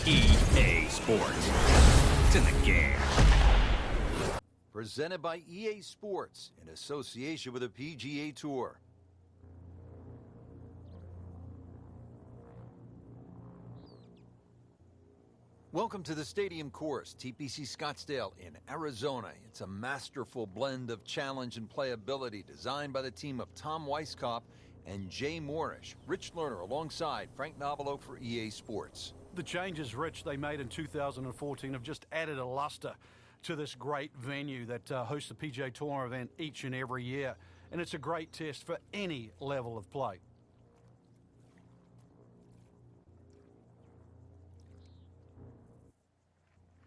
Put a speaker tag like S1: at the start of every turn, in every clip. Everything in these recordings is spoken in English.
S1: EA Sports. It's in the game.
S2: Presented by EA Sports in association with the PGA Tour. Welcome to the Stadium Course, TPC Scottsdale in Arizona. It's a masterful blend of challenge and playability designed by the team of Tom Weisskopf and Jay Morrish. Rich Lerner alongside Frank Novelo for EA Sports.
S3: The changes, Rich, they made in 2014 have just added a luster to this great venue that hosts the PGA Tour event each and every year. And it's a great test for any level of play.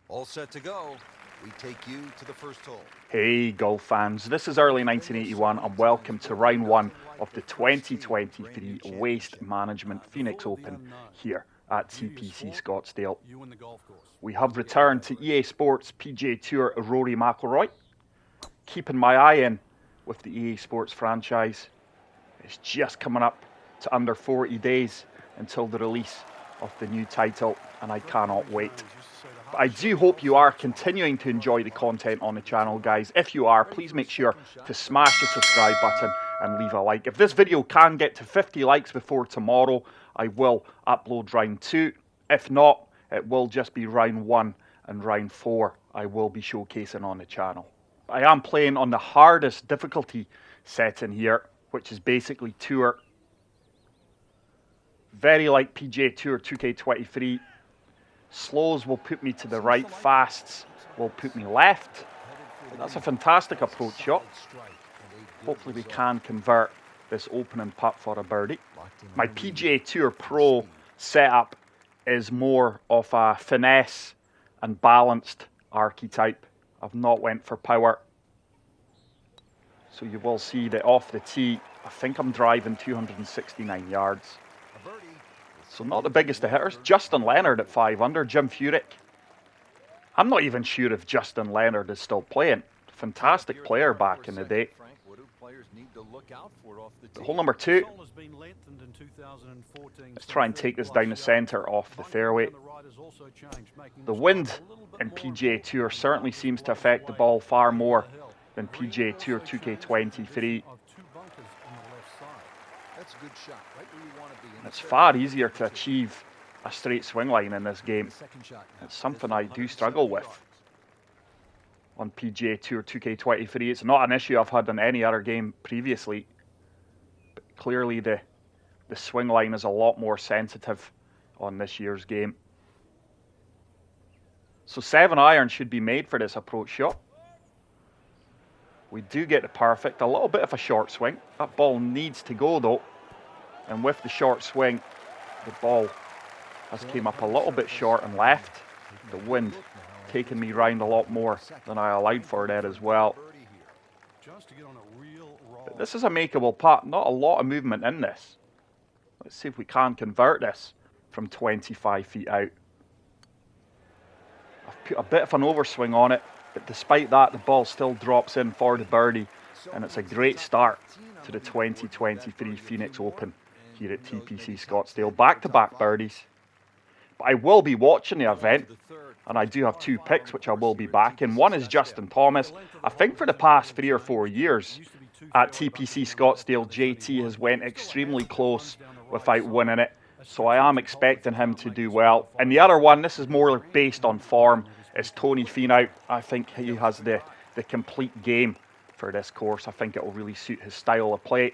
S2: All set to go. We take you to the first hole.
S4: Hey golf fans, this is early 1981 and welcome to round one of the 2023 Waste Management Phoenix Open here at TPC Scottsdale. We have returned to EA Sports PGA Tour Rory McIlroy, keeping my eye in with the EA Sports franchise. It's just coming up to under 40 days until the release of the new title, and I cannot wait. But I do hope you are continuing to enjoy the content on the channel, guys. If you are, please make sure to smash the subscribe button and leave a like. If this video can get to 50 likes before tomorrow, I will upload round 2. If not, it will just be round 1 and round 4 I will be showcasing on the channel. I am playing on the hardest difficulty setting here, which is basically Tour. Very like PGA Tour 2K23. Slows will put me to the right, fasts will put me left. But that's a fantastic approach shot. Hopefully we can convert this opening putt for a birdie. My PGA Tour Pro setup is more of a finesse and balanced archetype. I've not went for power. So you will see that off the tee, I think I'm driving 269 yards. So not the biggest of hitters. Justin Leonard at 5 under, Jim Furyk. I'm not even sure if Justin Leonard is still playing. Fantastic player back in the day. Hole number 2. Let's try and take this down the centre off the fairway. The wind in PGA Tour certainly seems to affect the ball far more than PGA Tour 2K23. It's far easier to achieve a straight swing line in this game. It's something I do struggle with on PGA Tour 2K23. It's not an issue I've had in any other game previously. But clearly the swing line is a lot more sensitive on this year's game. So 7 iron should be made for this approach shot. We do get the perfect, a little bit of a short swing. That ball needs to go though. And with the short swing, the ball has came up a little bit short and left. The wind taking me round a lot more than I allowed for that as well. But this is a makeable putt, not a lot of movement in this. Let's see if we can convert this from 25 feet out. I've put a bit of an overswing on it, but despite that, the ball still drops in for the birdie, and it's a great start to the 2023 Phoenix Open here at TPC Scottsdale. Back-to-back birdies. But I will be watching the event, and I do have 2 picks which I will be backing. One is Justin Thomas. I think for the past 3 or 4 years at TPC Scottsdale, JT has went extremely close without winning it. So I am expecting him to do well. And the other one, this is more based on form, is Tony Finau. I think he has the complete game for this course. I think it will really suit his style of play,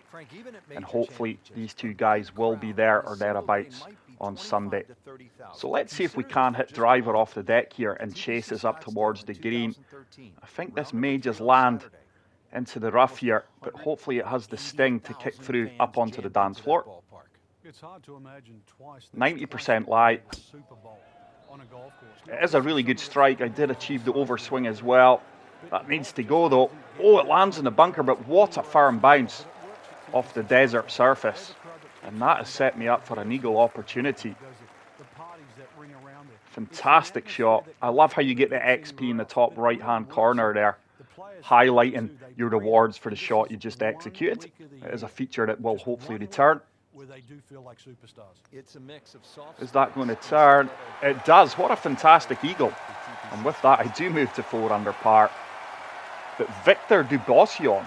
S4: and hopefully these 2 guys will be there or thereabouts on Sunday. So let's see if we can hit driver off the deck here and chase us up towards the green. I think this may just land into the rough here, but hopefully it has the sting to kick through up onto the dance floor. 90% lie. It is a really good strike. I did achieve the overswing as well. That needs to go though. Oh, it lands in the bunker, but what a firm bounce off the desert surface. And that has set me up for an eagle opportunity. Fantastic shot. I love how you get the XP in the top right hand corner there, highlighting your rewards for the shot you just executed. It is a feature that will hopefully return.
S3: where they do feel like superstars.
S2: It's a mix of soft.
S4: Is that going to turn? It does. What a fantastic eagle. And with that, I do move to 4 under par. But Victor Dubuisson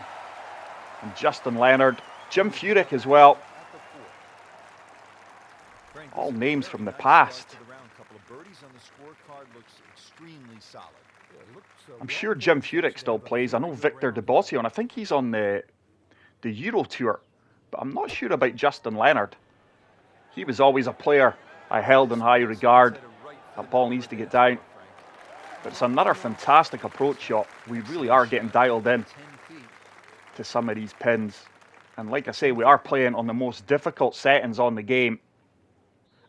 S4: and Justin Leonard, Jim Furyk as well. All names from the past. I'm sure Jim Furyk still plays. I know Victor Dubuisson. I think he's on the Euro Tour. But I'm not sure about Justin Leonard. He was always a player I held in high regard. That ball needs to get down. But it's another fantastic approach shot. We really are getting dialed in to some of these pins. And like I say, we are playing on the most difficult settings on the game.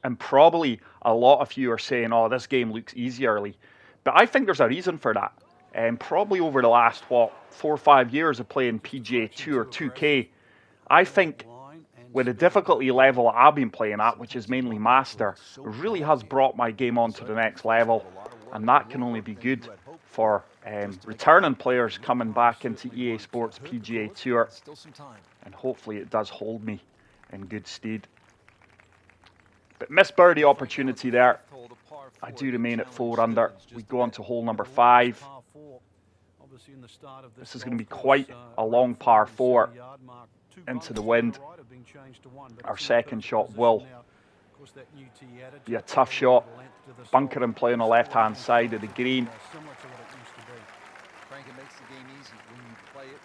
S4: And probably a lot of you are saying, oh, this game looks easy early. But I think there's a reason for that. And probably over the last, 4 or 5 years of playing PGA Tour 2K, I think with the difficulty level I've been playing at, which is mainly Master, really has brought my game on to the next level. And that can only be good for returning players coming back into EA Sports PGA Tour. And hopefully it does hold me in good stead. But missed birdie opportunity there. I do remain at 4 under. We go on to hole number 5. This is going to be quite a long par 4 into the wind. Our second shot will be a tough shot. Bunker and play on the left-hand side of the green.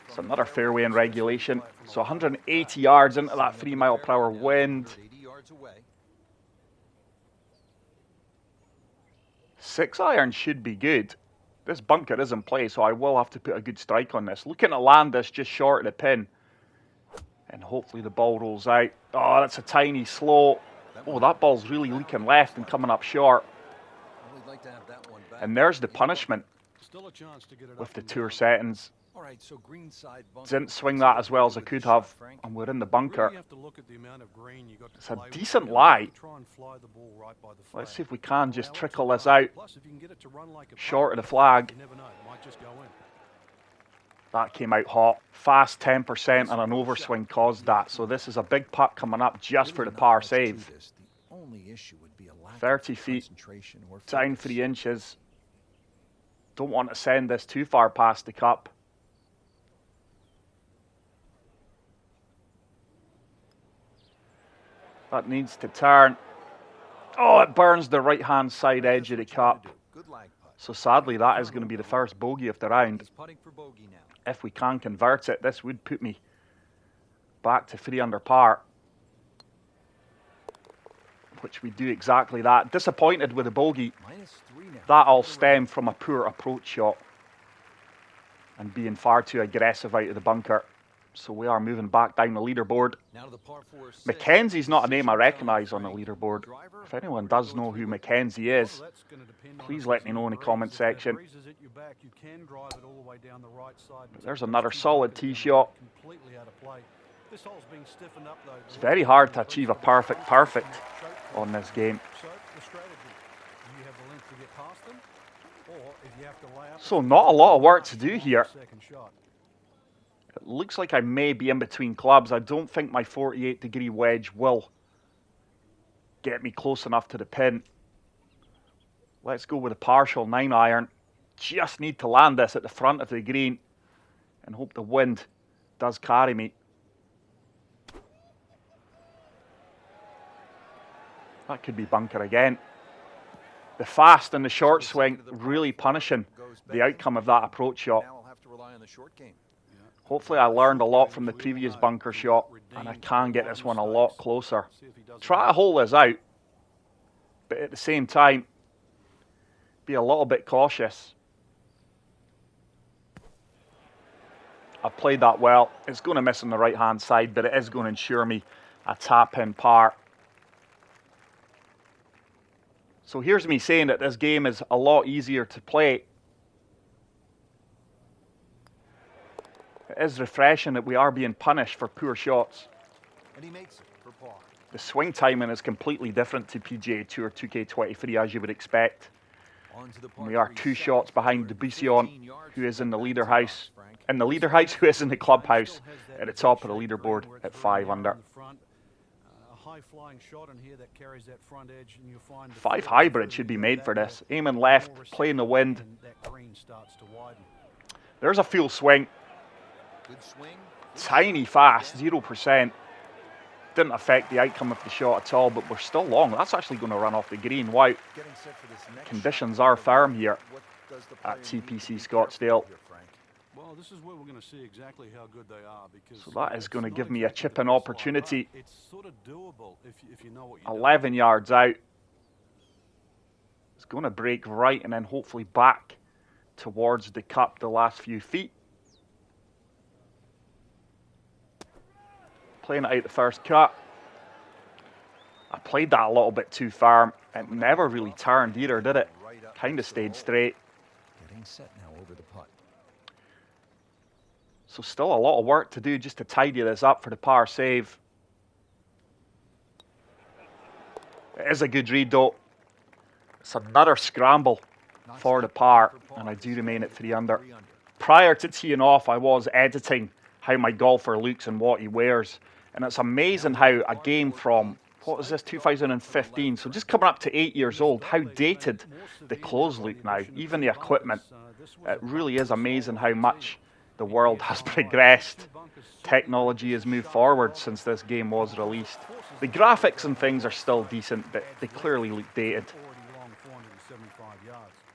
S4: It's another fairway in regulation. So 180 yards into that 3 mile per hour wind. 6 iron should be good. This bunker is in play, so I will have to put a good strike on this. Looking to land this just short of the pin. And hopefully the ball rolls out. Oh, that's a tiny slow. Oh, that ball's really leaking left and coming up short. And there's the punishment with the tour settings. Didn't swing that as well as I could have, and we're in the bunker. It's a decent lie. Let's see if we can just trickle this out short of the flag. That came out hot. Fast 10% and an overswing caused that. So this is a big putt coming up just for the par save. 30 feet, down 3 inches. Don't want to send this too far past the cup. That needs to turn. Oh, it burns the right-hand side edge of the cup. So sadly, that is going to be the first bogey of the round. If we can convert it, this would put me back to 3 under par. Which we do exactly that. Disappointed with the bogey. That all stemmed from a poor approach shot. And being far too aggressive out of the bunker. So we are moving back down the leaderboard. Mackenzie's not a name I recognise on the leaderboard. If anyone does know who Mackenzie is, please let me know in the comment section. But there's another solid tee shot. It's very hard to achieve a perfect on this game. So not a lot of work to do here. It looks like I may be in between clubs. I don't think my 48-degree wedge will get me close enough to the pin. Let's go with a partial 9 iron. Just need to land this at the front of the green and hope the wind does carry me. That could be bunker again. The fast and the short swing really punishing the outcome of that approach shot. Hopefully I learned a lot from the previous bunker shot and I can get this one a lot closer. Try to hold this out, but at the same time, be a little bit cautious. I've played that well. It's going to miss on the right-hand side, but it is going to ensure me a tap-in par. So here's me saying that this game is a lot easier to play. It is refreshing that we are being punished for poor shots.
S2: And he makes it for par.
S4: The swing timing is completely different to PGA Tour 2K23 as you would expect. And we are 2 shots behind Dubuisson, who is in the leader house. In the leader house, who is in the clubhouse at the top of the leaderboard at 5 under.
S3: high-flying shot in here that carries that front edge, and you'll find
S4: 5 hybrid should be made for this. Aiming left, playing the wind.
S3: That green starts to widen.
S4: There's a full swing.
S2: Good swing.
S4: Tiny fast, 0%. Didn't affect the outcome of the shot at all, but we're still long. That's actually going to run off the green. Wow.
S2: Getting set for this next
S4: Conditions
S2: shot.
S4: are firm here
S2: What does the
S4: at
S2: player need to
S4: TPC
S2: be
S4: Scottsdale.
S2: careful here, Frank?
S3: Well, this is where we're going to see exactly how good they are, because
S4: So that is
S3: it's
S4: going to
S3: not
S4: give me a
S3: exactly
S4: chip-in
S3: the best line,
S4: opportunity.
S3: but it's sort of doable if you know what you're
S4: 11 yards out. It's going to break right and then hopefully back towards the cup the last few feet. Playing it out the first cut. I played that a little bit too firm. It never really turned either, did it? Kind of stayed straight.
S2: Getting set now over the putt.
S4: So still a lot of work to do just to tidy this up for the par save. It is a good read though. It's another scramble for the par, and I do remain at 3 under. Prior to teeing off, I was editing how my golfer looks and what he wears. And it's amazing how a game from, what was this, 2015, so just coming up to 8 years old, how dated the clothes look now, even the equipment. It really is amazing how much the world has progressed. Technology has moved forward since this game was released. The graphics and things are still decent, but they clearly look dated.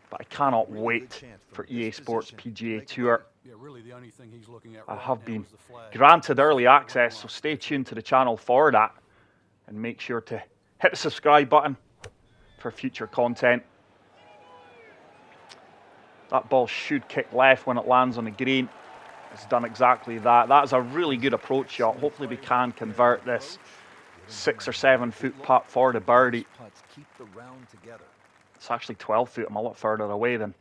S4: But I cannot wait for EA Sports PGA Tour. I have been granted early access, so stay tuned to the channel for that. And make sure to hit the subscribe button for future content. That ball should kick left when it lands on the green. It's done exactly that. That is a really good approach shot. Hopefully we can convert this 6 or 7 foot putt for the birdie. It's actually 12 foot. I'm a lot further away than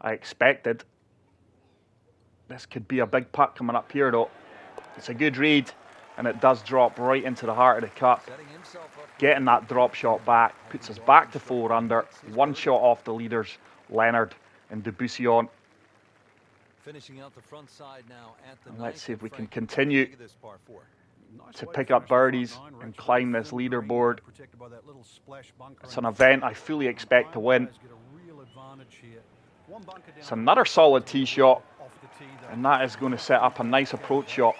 S4: I expected. This could be a big putt coming up here though. It's a good read, and it does drop right into the heart of the cup. Getting that drop shot back puts us back to 4 under. 1 shot off the leaders, Leonard and Debussy.
S2: Finishing out the front side now at the
S4: Let's see if we can
S2: Frank,
S4: continue to pick up birdies and climb this leaderboard. It's an event I fully expect to win. It's another solid tee shot, and that is going to set up a nice approach shot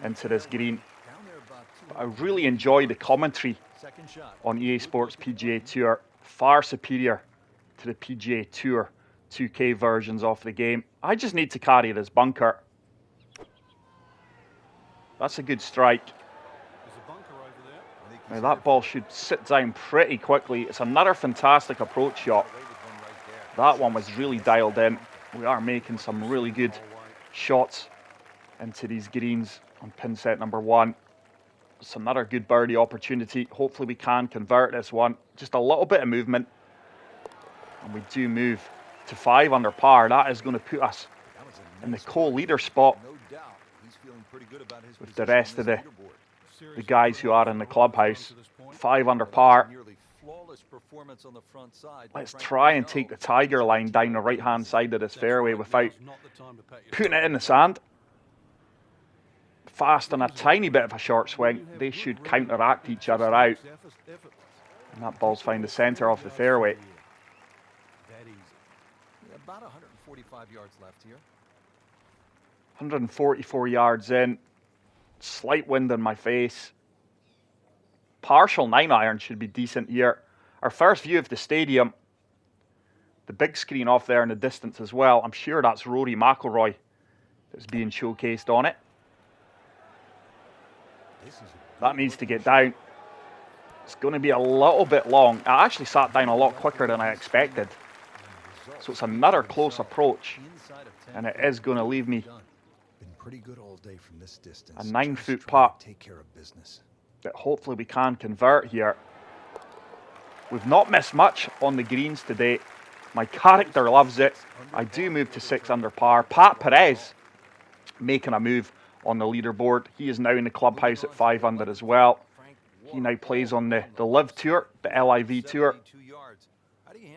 S4: into this green. But I really enjoy the commentary on EA Sports PGA Tour. Far superior to the PGA Tour 2K versions of the game. I just need to carry this bunker. That's a good strike. Now that ball should sit down pretty quickly. It's another fantastic approach shot. That one was really dialed in. We are making some really good shots into these greens on pin set number 1. It's another good birdie opportunity. Hopefully we can convert this one. Just a little bit of movement, and we do move to 5 under par. That is going to put us in the co-leader spot with the rest of the guys who are in the clubhouse. 5 under par. Let's try and take the tiger line down the right hand side of this fairway without putting it in the sand. Fast and a tiny bit of a short swing. They should counteract each other out. And that ball's found the centre of the fairway.
S2: About 145 yards left here.
S4: 144 yards in. Slight wind in my face. Partial 9-iron should be decent here. Our first view of the stadium. The big screen off there in the distance as well. I'm sure that's Rory McIlroy that's being showcased on it. That needs to get down. It's going to be a little bit long. I actually sat down a lot quicker than I expected. So it's another close approach, and it is going to leave me a 9-foot putt that hopefully we can convert here. We've not missed much on the greens today. My character loves it. I do move to 6 under par. Pat Perez making a move on the leaderboard. He is now in the clubhouse at 5 under as well. He now plays on the LIV Tour, the LIV Tour.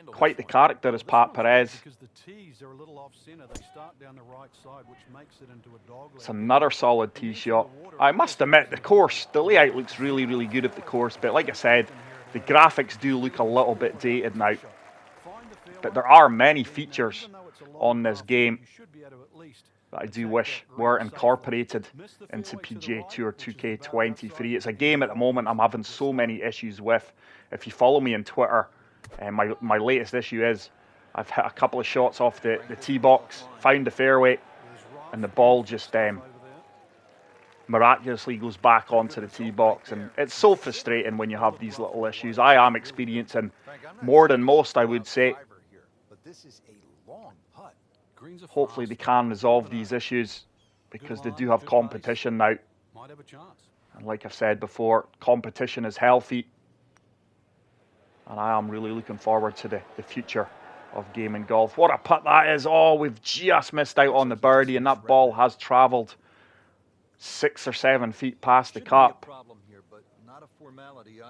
S4: Quite the character is Pat Perez.
S3: Because the tees are a little off center. They start down the right side, which makes it into a dogleg.
S4: It's another solid tee shot. I must admit, the layout looks really, really good of the course. But like I said, the graphics do look a little bit dated now. But there are many features on this game that I do wish were incorporated into PGA Tour 2K23. It's a game at the moment I'm having so many issues with. If you follow me on Twitter, my latest issue is I've hit a couple of shots off the tee box, found the fairway, and the ball just miraculously goes back onto the tee box. And it's so frustrating when you have these little issues. I am experiencing more than most, I would say. Hopefully they can resolve these issues because they do have competition now. And like I've said before, competition is healthy. And I am really looking forward to the future of gaming golf. What a putt that is. Oh, we've just missed out on the birdie, and that ball has travelled 6 or 7 feet past the cup.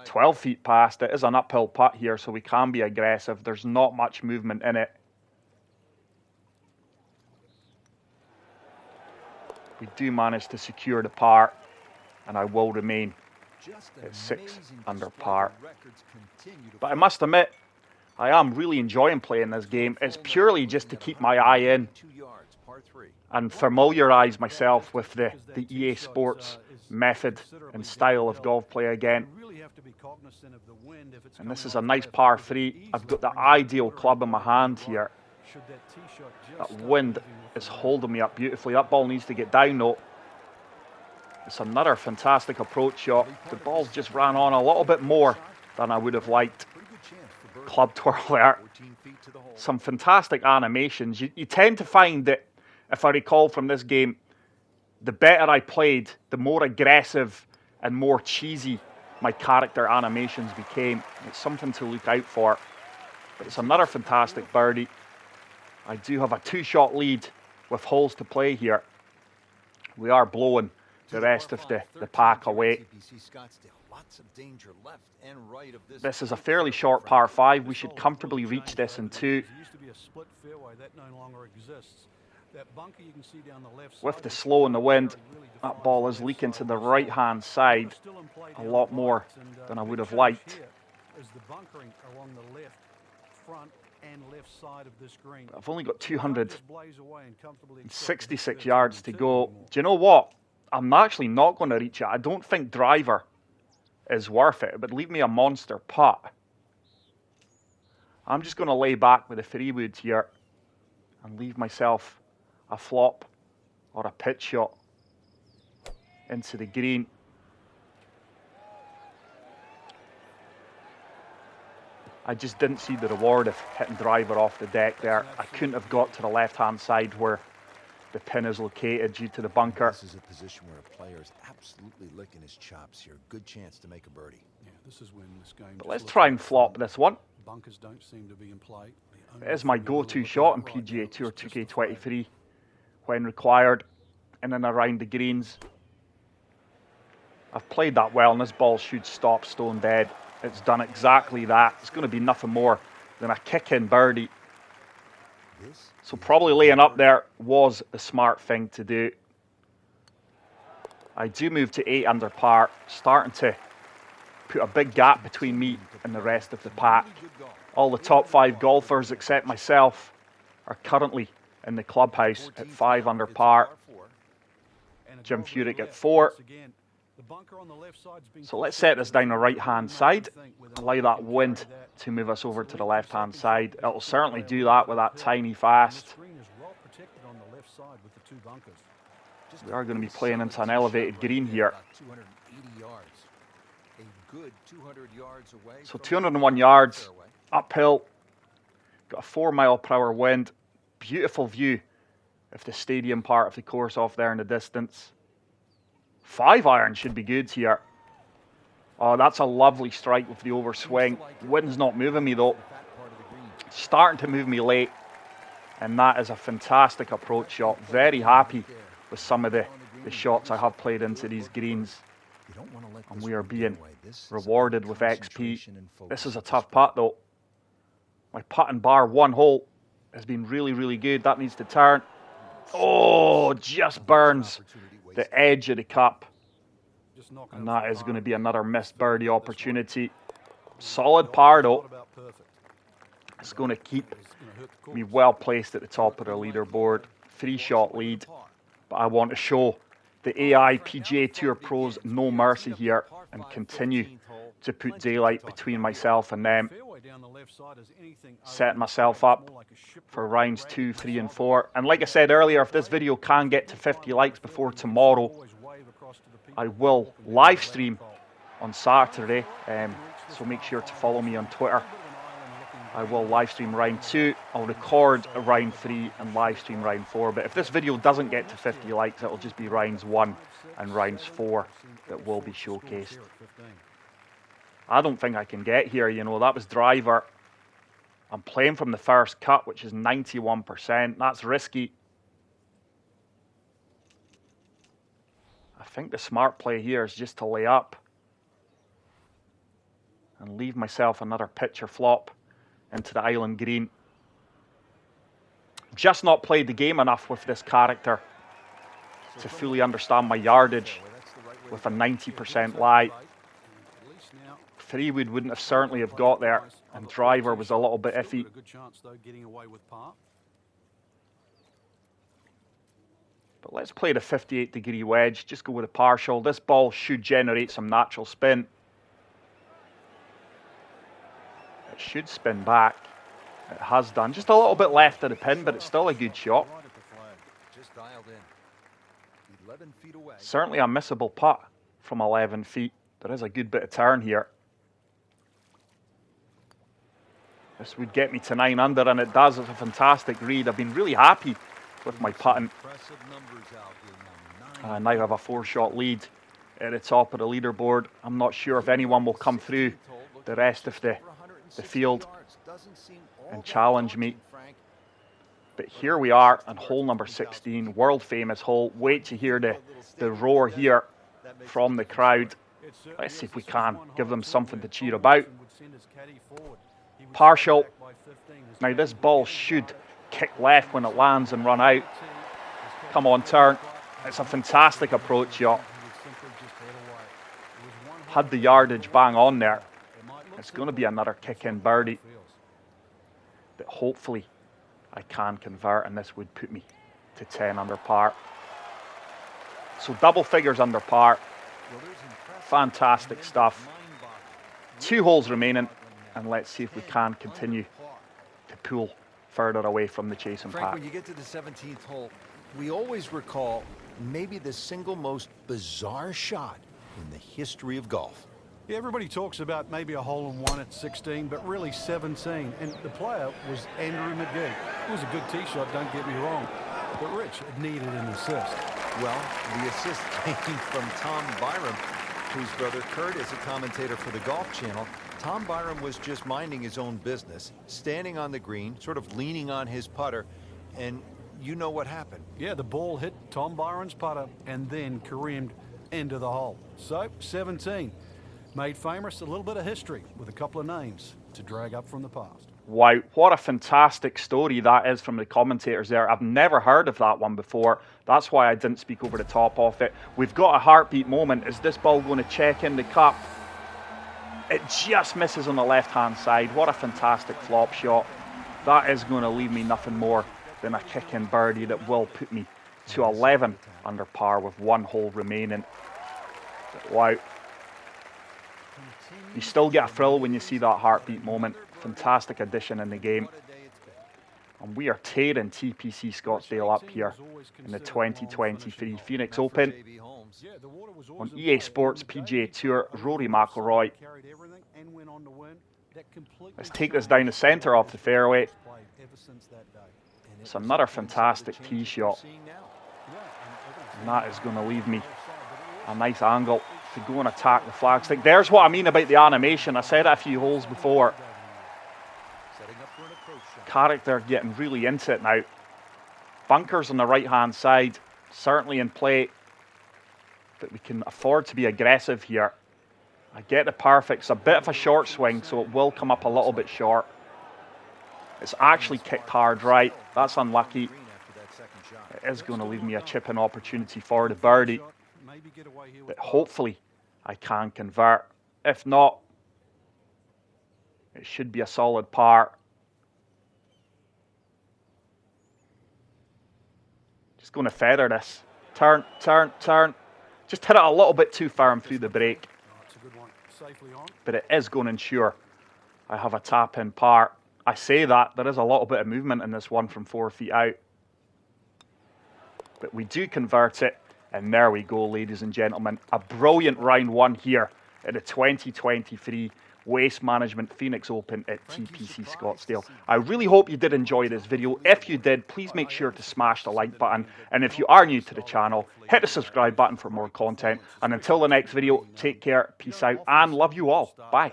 S4: 12 feet past. It is an uphill putt here, so we can be aggressive. There's not much movement in it. We do manage to secure the par, and I will remain at 6 under par. But I must admit, I am really enjoying playing this game. It's purely just to keep my eye in and familiarise myself with the EA Sports method and style of golf play again. And this is a nice par 3. I've got the ideal club in my hand here. That wind is holding me up beautifully. That ball needs to get down though. It's another fantastic approach shot. The ball just ran on a little bit more than I would have liked. Club twirl there. Some fantastic animations. You tend to find that, if I recall from this game, the better I played, the more aggressive and more cheesy my character animations became. It's something to look out for. But it's another fantastic birdie. I do have a 2-shot lead with holes to play here. We are blowing the rest of the pack away. This is a fairly short par 5. We should comfortably reach this in 2. With the slow and the wind, that ball is leaking to the right-hand side a lot more than I would have liked. I've only got 266 yards to go. Do you know what? I'm actually not going to reach it. I don't think driver is worth it. It would leave me a monster putt. I'm just going to lay back with the 3-wood here and leave myself a flop or a pitch shot into the green. I just didn't see the reward of hitting driver off the deck there. I couldn't have got to the left-hand side where the pin is located due to the bunker.
S2: This is a position where a player is absolutely licking his chops here. Good chance to make a birdie.
S3: Yeah, this is when this game.
S4: But let's try and flop this one.
S3: Bunkers don't seem to be in play.
S4: It is my go-to shot in PGA Tour 2K23 when required, in and around the greens. I've played that well, and this ball should stop stone dead. It's done exactly that. It's going to be nothing more than a kick-in birdie. So probably laying up there was the smart thing to do. I do move to 8 under par, starting to put a big gap between me and the rest of the pack. All the top 5 golfers except myself are currently in the clubhouse at 5 under par. Jim Furyk at 4. So let's set this down the right-hand side. Allow that wind to move us over to the left-hand side. It'll certainly do that with that tiny fast. We are going to be playing into an elevated green here. So 201 yards, uphill. Got a 4-mile-per-hour wind. Beautiful view of the stadium part of the course off there in the distance. 5-iron should be good here. Oh, that's a lovely strike with the overswing. Wind's not moving me though. Starting to move me late. And that is a fantastic approach shot. Very happy with some of the shots I have played into these greens. And we are being rewarded with XP. This is a tough putt though. My putting bar 1 hole has been really, really good. That needs to turn. Oh, just burns the edge of the cup. And that is going to be another missed birdie opportunity. Solid par though. It's going to keep me well placed at the top of the leaderboard. 3-shot lead. But I want to show the AI PGA Tour pros no mercy here and continue to put daylight between myself and them. Setting myself up for rounds 2, 3 and 4. And like I said earlier, if this video can get to 50 likes before tomorrow, I will live stream on Saturday. So make sure to follow me on Twitter. I will live stream round 2. I'll record round 3 and live stream round 4. But if this video doesn't get to 50 likes, it'll just be rounds 1 and rounds 4 that will be showcased. I don't think I can get here, you know. That was driver. I'm playing from the first cut, which is 91%. That's risky. I think the smart play here is just to lay up and leave myself another pitcher flop into the island green. Just not played the game enough with this character to fully understand my yardage with a 90% lie. 3-wood wouldn't have certainly have got there, and driver was a little bit iffy. But let's play the 58-degree wedge, just go with a partial. This ball should generate some natural spin. It should spin back. It has done. Just a little bit left of the pin, but it's still a good shot. Certainly a missable putt from 11 feet. There is a good bit of turn here. This would get me to 9 under, and it does. It's a fantastic read. I've been really happy with my putting. I now have a 4-shot lead at the top of the leaderboard. I'm not sure if anyone will come through the rest of the field and challenge me. But here we are on hole number 16, world famous hole. Wait to hear the roar here from the crowd. Let's see if we can give them something to cheer about. Partial. Now this ball should kick left when it lands and run out. Come on, turn. It's a fantastic approach shot. Had the yardage bang on there. It's going to be another kick-in birdie that hopefully I can convert, and this would put me to 10 under par. So double figures under par. Fantastic stuff. 2 holes remaining, and let's see if we can continue to pull further away from the chasing
S2: Frank,
S4: pack.
S2: when you get to the 17th hole, we always recall maybe the single most bizarre shot in the history of golf.
S3: Yeah, everybody talks about maybe a hole-in-one at 16, but really 17. And the player was Andrew McGee. It was a good tee shot, don't get me wrong. But Rich, it needed an assist.
S2: Well, the assist came from Tom Byram, whose brother Kurt is a commentator for the Golf Channel. Tom Byram was just minding his own business, standing on the green, sort of leaning on his putter, and you know what happened.
S3: Yeah, the ball hit Tom Byron's putter and then careened into the hole. So, 17. Made famous, a little bit of history with a couple of names to drag up from the past.
S4: Wow, what a fantastic story that is from the commentators there. I've never heard of that one before. That's why I didn't speak over the top of it. We've got a heartbeat moment. Is this ball going to check in the cup? It just misses on the left-hand side. What a fantastic flop shot. That is going to leave me nothing more than a kick-in birdie that will put me to 11 under par with 1 hole remaining. Wow. You still get a thrill when you see that heartbeat moment. Fantastic addition in the game. And we are tearing TPC Scottsdale up here in the 2023 Phoenix Open. On EA Sports PGA Tour, Rory McIlroy. Let's take this down the centre of the fairway. It's another fantastic tee shot. And that is going to leave me a nice angle to go and attack the flagstick. There's what I mean about the animation. I said it a few holes before. Character getting really into it now. Bunkers on the right-hand side, certainly in play. But we can afford to be aggressive here. I get the perfect. It's a bit of a short swing, so it will come up a little bit short. It's actually kicked hard right. That's unlucky. It is going to leave me a chip-in opportunity for the birdie. But hopefully I can convert. If not, it should be a solid par. Just going to feather this. Turn, turn, turn. Just hit it a little bit too firm through the break. But it is going to ensure I have a tap-in par. I say that, there is a little bit of movement in this one from 4 feet out. But we do convert it. And there we go, ladies and gentlemen. A brilliant round one here at the 2023 Waste Management Phoenix Open at TPC Scottsdale. I really hope you did enjoy this video. If you did, please make sure to smash the like button. And if you are new to the channel, hit the subscribe button for more content. And until the next video, take care, peace out, and love you all. Bye.